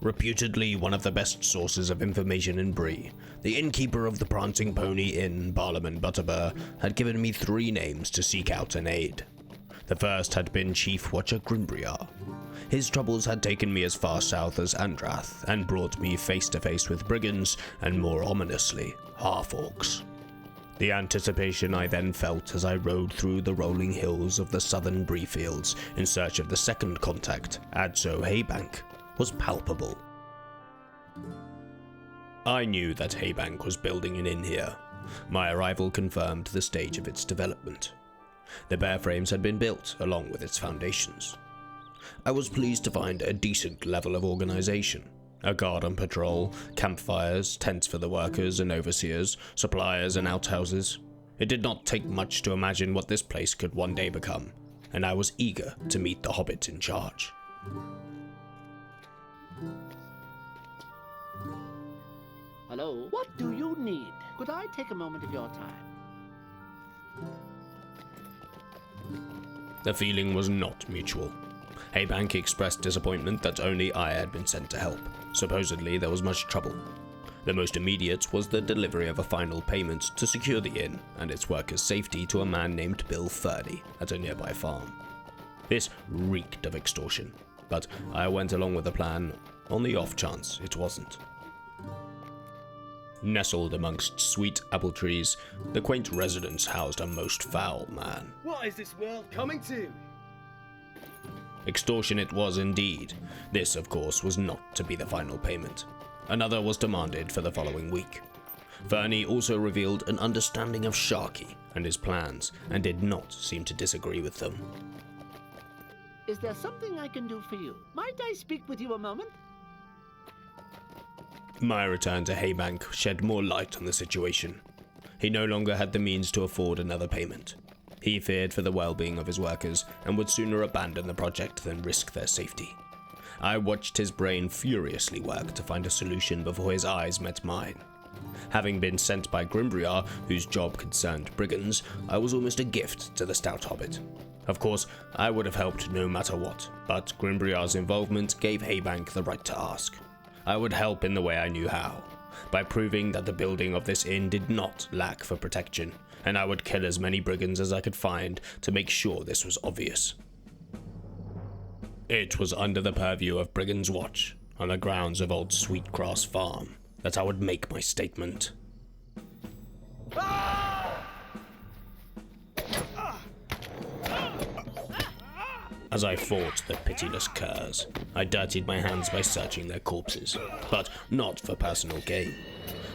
reputedly one of the best sources of information in Bree, the innkeeper of the Prancing Pony Inn, Barlam and Butterbur, had given me 3 names to seek out and aid. The first had been Chief Watcher Grimbriar. His troubles had taken me as far south as Andrath, and brought me face to face with brigands, and more ominously, half-orcs. The anticipation I then felt as I rode through the rolling hills of the southern Bree-fields in search of the second contact, Adso Haybank, was palpable. I knew that Haybank was building an inn here. My arrival confirmed the stage of its development. The bare frames had been built along with its foundations. I was pleased to find a decent level of organization. A guard on patrol, campfires, tents for the workers and overseers, suppliers and outhouses. It did not take much to imagine what this place could one day become, and I was eager to meet the hobbit in charge. Hello? What do you need? Could I take a moment of your time? The feeling was not mutual. Haybank expressed disappointment that only I had been sent to help. Supposedly there was much trouble. The most immediate was the delivery of a final payment to secure the inn and its workers' safety to a man named Bill Ferdy at a nearby farm. This reeked of extortion, but I went along with the plan on the off chance it wasn't. Nestled amongst sweet apple trees, the quaint residence housed a most foul man. What is this world coming to? Extortion it was indeed. This, of course, was not to be the final payment. Another was demanded for the following week. Fernie also revealed an understanding of Sharky and his plans, and did not seem to disagree with them. Is there something I can do for you? Might I speak with you a moment? My return to Haybank shed more light on the situation. He no longer had the means to afford another payment. He feared for the well-being of his workers and would sooner abandon the project than risk their safety. I watched his brain furiously work to find a solution before his eyes met mine. Having been sent by Grimbriar, whose job concerned brigands, I was almost a gift to the stout hobbit. Of course, I would have helped no matter what, but Grimbriar's involvement gave Haybank the right to ask. I would help in the way I knew how, by proving that the building of this inn did not lack for protection, and I would kill as many brigands as I could find to make sure this was obvious. It was under the purview of Brigand's Watch, on the grounds of Old Sweetgrass Farm, that I would make my statement. As I fought the pitiless curs, I dirtied my hands by searching their corpses, but not for personal gain.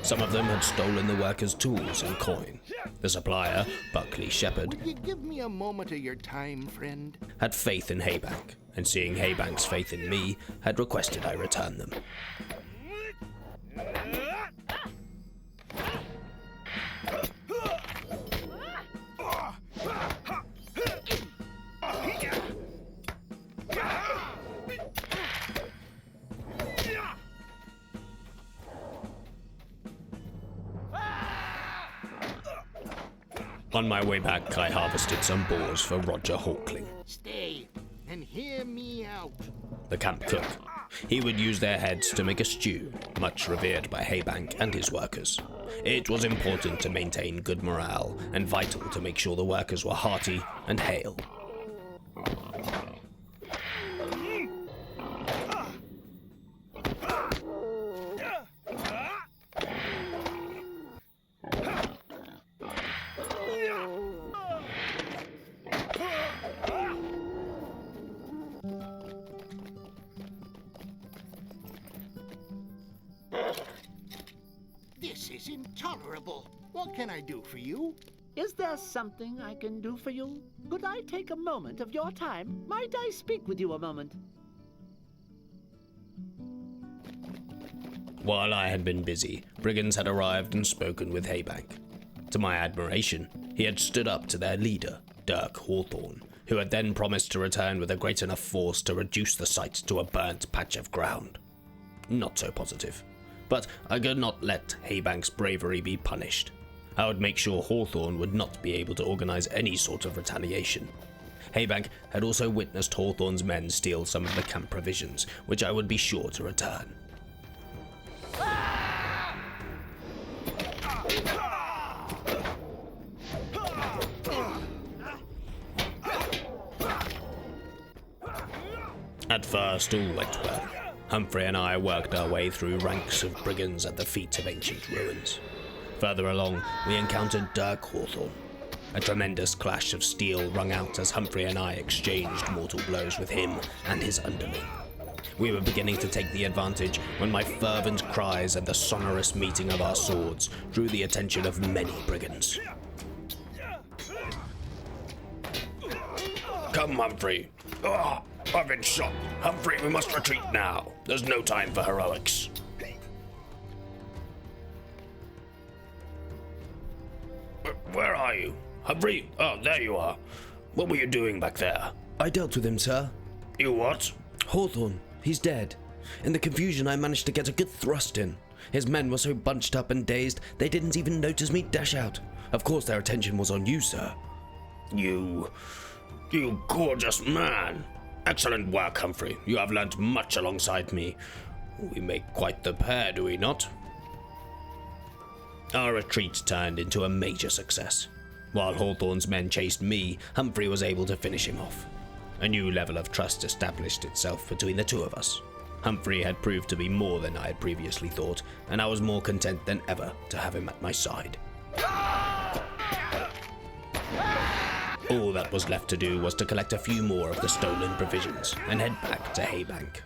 Some of them had stolen the workers' tools and coin. The supplier, Buckley Shepherd, Would you give me a moment of your time, friend? had faith in Haybank, and seeing Haybank's faith in me, had requested I return them. On my way back, I harvested some boars for Roger Hawkling, Stay and hear me out. the camp cook. He would use their heads to make a stew, much revered by Haybank and his workers. It was important to maintain good morale, and vital to make sure the workers were hearty and hale. This is intolerable. What can I do for you? Is there something I can do for you? Could I take a moment of your time? Might I speak with you a moment? While I had been busy, brigands had arrived and spoken with Haybank. To my admiration, he had stood up to their leader, Dirk Hawthorne, who had then promised to return with a great enough force to reduce the site to a burnt patch of ground. Not so positive. But I could not let Haybank's bravery be punished. I would make sure Hawthorne would not be able to organize any sort of retaliation. Haybank had also witnessed Hawthorne's men steal some of the camp provisions, which I would be sure to return. At first, all went well. Humphrey and I worked our way through ranks of brigands at the feet of ancient ruins. Further along, we encountered Dirk Hawthorne. A tremendous clash of steel rung out as Humphrey and I exchanged mortal blows with him and his underling. We were beginning to take the advantage when my fervent cries and the sonorous meeting of our swords drew the attention of many brigands. Come, Humphrey. I've been shot. Humphrey, we must retreat now. There's no time for heroics. Where are you? Humphrey? Oh, there you are. What were you doing back there? I dealt with him, sir. You what? Hawthorne, he's dead. In the confusion, I managed to get a good thrust in. His men were so bunched up and dazed, they didn't even notice me dash out. Of course, their attention was on you, sir. You gorgeous man. Excellent work, Humphrey. You have learnt much alongside me. We make quite the pair, do we not? Our retreat turned into a major success. While Hawthorne's men chased me, Humphrey was able to finish him off. A new level of trust established itself between the two of us. Humphrey had proved to be more than I had previously thought, and I was more content than ever to have him at my side. All that was left to do was to collect a few more of the stolen provisions and head back to Haybank.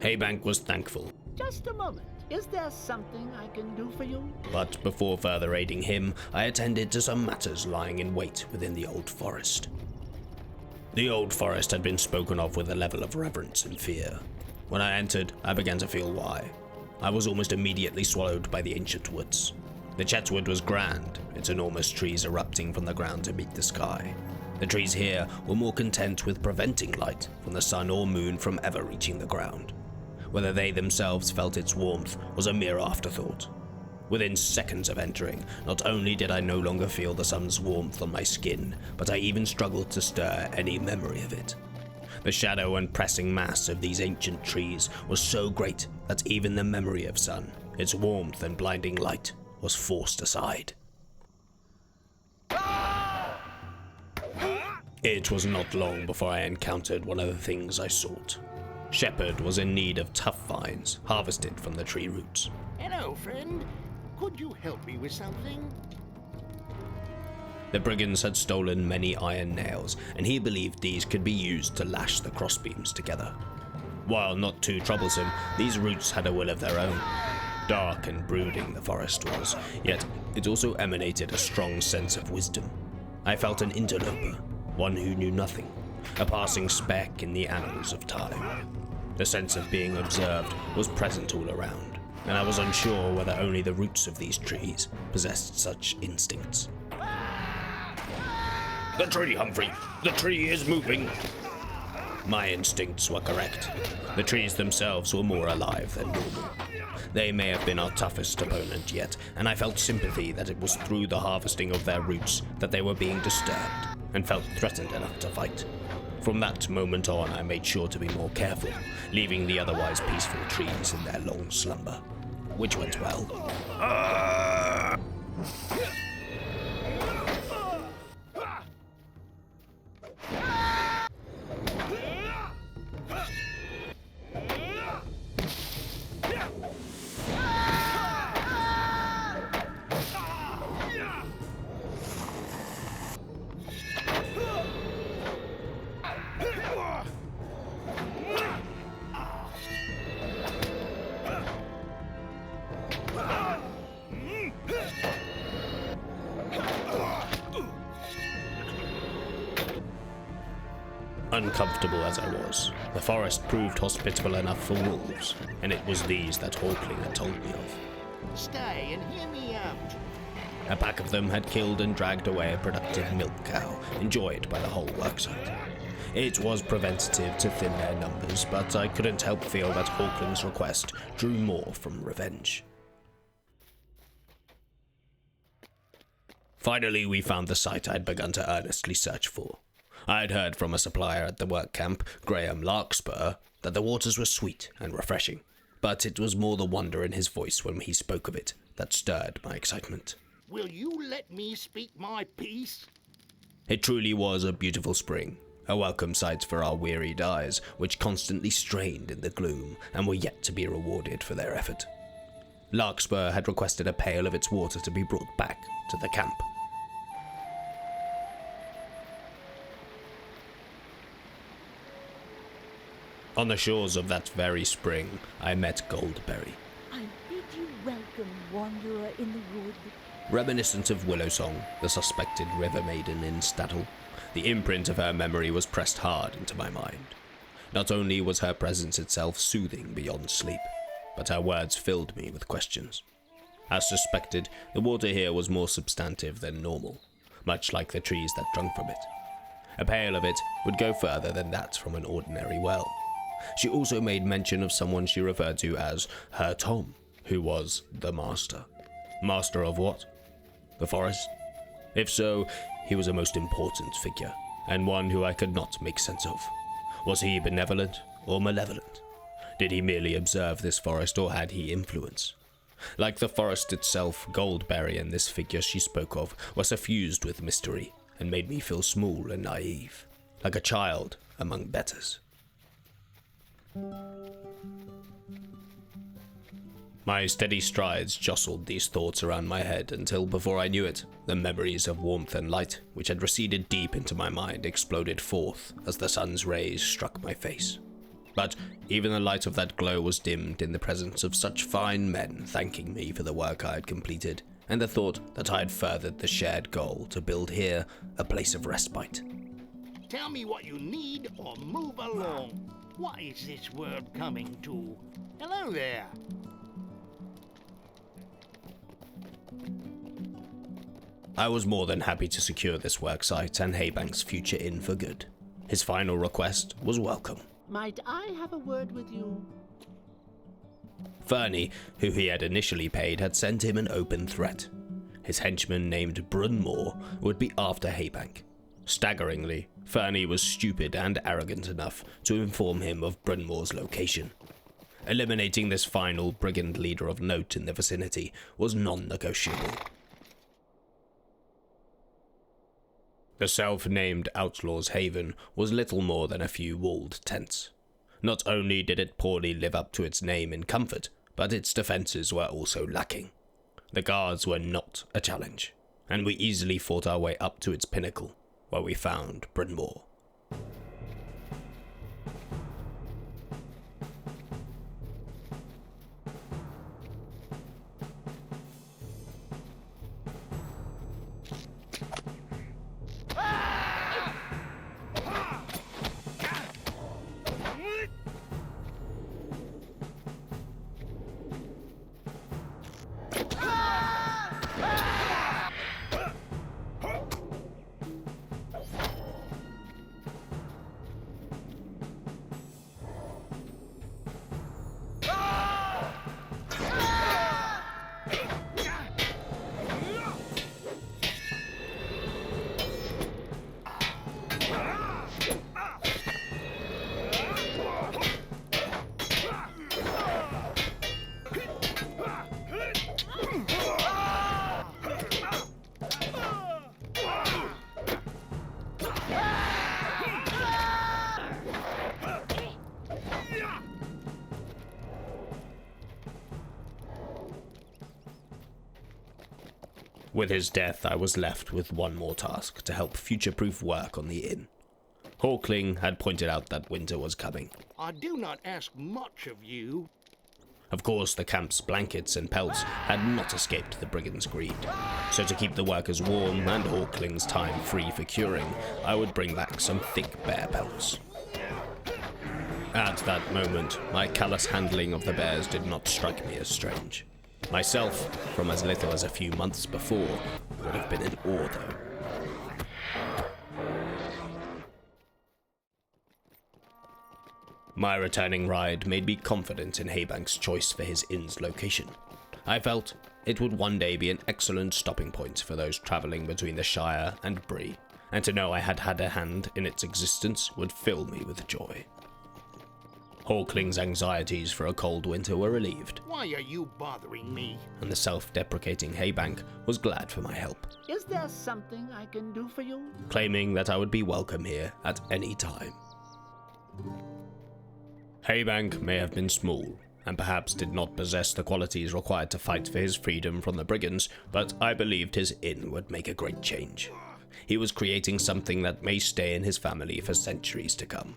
Haybank was thankful. Just a moment. Is there something I can do for you? But before further aiding him, I attended to some matters lying in wait within the Old Forest. The Old Forest had been spoken of with a level of reverence and fear. When I entered, I began to feel why. I was almost immediately swallowed by the ancient woods. The Chetwood was grand, its enormous trees erupting from the ground to meet the sky. The trees here were more content with preventing light from the sun or moon from ever reaching the ground. Whether they themselves felt its warmth was a mere afterthought. Within seconds of entering, not only did I no longer feel the sun's warmth on my skin, but I even struggled to stir any memory of it. The shadow and pressing mass of these ancient trees was so great that even the memory of sun, its warmth and blinding light, was forced aside. It was not long before I encountered one of the things I sought. Shepherd was in need of tough vines harvested from the tree roots. Hello, friend. Could you help me with something? The brigands had stolen many iron nails, and he believed these could be used to lash the crossbeams together. While not too troublesome, these roots had a will of their own. Dark and brooding the forest was, yet it also emanated a strong sense of wisdom. I felt an interloper, one who knew nothing, a passing speck in the annals of time. The sense of being observed was present all around, and I was unsure whether only the roots of these trees possessed such instincts. The tree, Humphrey! The tree is moving! My instincts were correct. The trees themselves were more alive than normal. They may have been our toughest opponent yet, and I felt sympathy that it was through the harvesting of their roots that they were being disturbed, and felt threatened enough to fight. From that moment on, I made sure to be more careful, leaving the otherwise peaceful trees in their long slumber, which went well. Uncomfortable as I was, the forest proved hospitable enough for wolves, and it was these that Hawkling had told me of. Stay and hear me out. A pack of them had killed and dragged away a productive milk cow, enjoyed by the whole worksite. It was preventative to thin their numbers, but I couldn't help feel that Hawkling's request drew more from revenge. Finally, we found the site I'd begun to earnestly search for. I had heard from a supplier at the work camp, Graham Larkspur, that the waters were sweet and refreshing, but it was more the wonder in his voice when he spoke of it that stirred my excitement. Will you let me speak my piece? It truly was a beautiful spring, a welcome sight for our wearied eyes, which constantly strained in the gloom and were yet to be rewarded for their effort. Larkspur had requested a pail of its water to be brought back to the camp. On the shores of that very spring, I met Goldberry. I bid you welcome, wanderer in the wood. Reminiscent of Willowsong, the suspected river maiden in Staddle, the imprint of her memory was pressed hard into my mind. Not only was her presence itself soothing beyond sleep, but her words filled me with questions. As suspected, the water here was more substantive than normal, much like the trees that drunk from it. A pail of it would go further than that from an ordinary well. She also made mention of someone she referred to as her Tom, who was the master. Master of what? The forest? If so, he was a most important figure, and one who I could not make sense of. Was he benevolent or malevolent? Did he merely observe this forest, or had he influence? Like the forest itself, Goldberry and this figure she spoke of were suffused with mystery, and made me feel small and naive, like a child among betters. My steady strides jostled these thoughts around my head until, before I knew it, the memories of warmth and light, which had receded deep into my mind, exploded forth as the sun's rays struck my face. But even the light of that glow was dimmed in the presence of such fine men thanking me for the work I had completed, and the thought that I had furthered the shared goal to build here a place of respite. Tell me what you need or move along. What is this world coming to? Hello there. I was more than happy to secure this work site and Haybank's future in for good. His final request was welcome. Might I have a word with you? Fernie, who he had initially paid, had sent him an open threat. His henchman named Brunmore would be after Haybank. Staggeringly, Fernie was stupid and arrogant enough to inform him of Brunmore's location. Eliminating this final brigand leader of note in the vicinity was non-negotiable. The self-named Outlaw's Haven was little more than a few walled tents. Not only did it poorly live up to its name in comfort, but its defenses were also lacking. The guards were not a challenge, and we easily fought our way up to its pinnacle, where we found Brunmore. With his death, I was left with one more task to help future-proof work on the inn. Hawkling had pointed out that winter was coming. I do not ask much of you. Of course, the camp's blankets and pelts had not escaped the brigands' greed. So to keep the workers warm and Hawkling's time free for curing, I would bring back some thick bear pelts. At that moment, my callous handling of the bears did not strike me as strange. Myself, from as little as a few months before, would have been in awe though. My returning ride made me confident in Haybank's choice for his inn's location. I felt It would one day be an excellent stopping point for those travelling between the Shire and Bree, and to know I had had a hand in its existence would fill me with joy. Hawkling's anxieties for a cold winter were relieved, Why are you bothering me? and the self-deprecating haybank was glad for my help, Is there something I can do for you? claiming that I would be welcome here at any time. Haybank may have been small, and perhaps did not possess the qualities required to fight for his freedom from the brigands, but I believed his inn would make a great change. He was creating something that may stay in his family for centuries to come.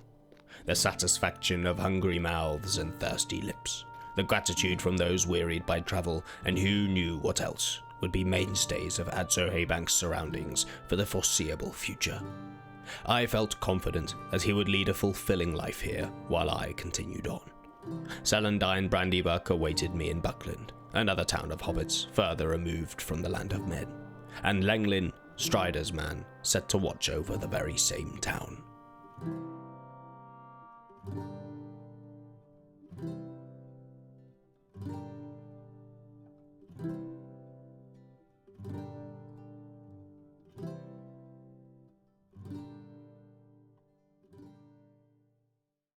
The satisfaction of hungry mouths and thirsty lips, the gratitude from those wearied by travel, and who knew what else, would be mainstays of Adso Haybank's surroundings for the foreseeable future. I felt confident that he would lead a fulfilling life here while I continued on. Celandine Brandybuck awaited me in Buckland, another town of hobbits further removed from the land of men, and Lenglin, Strider's man, set to watch over the very same town.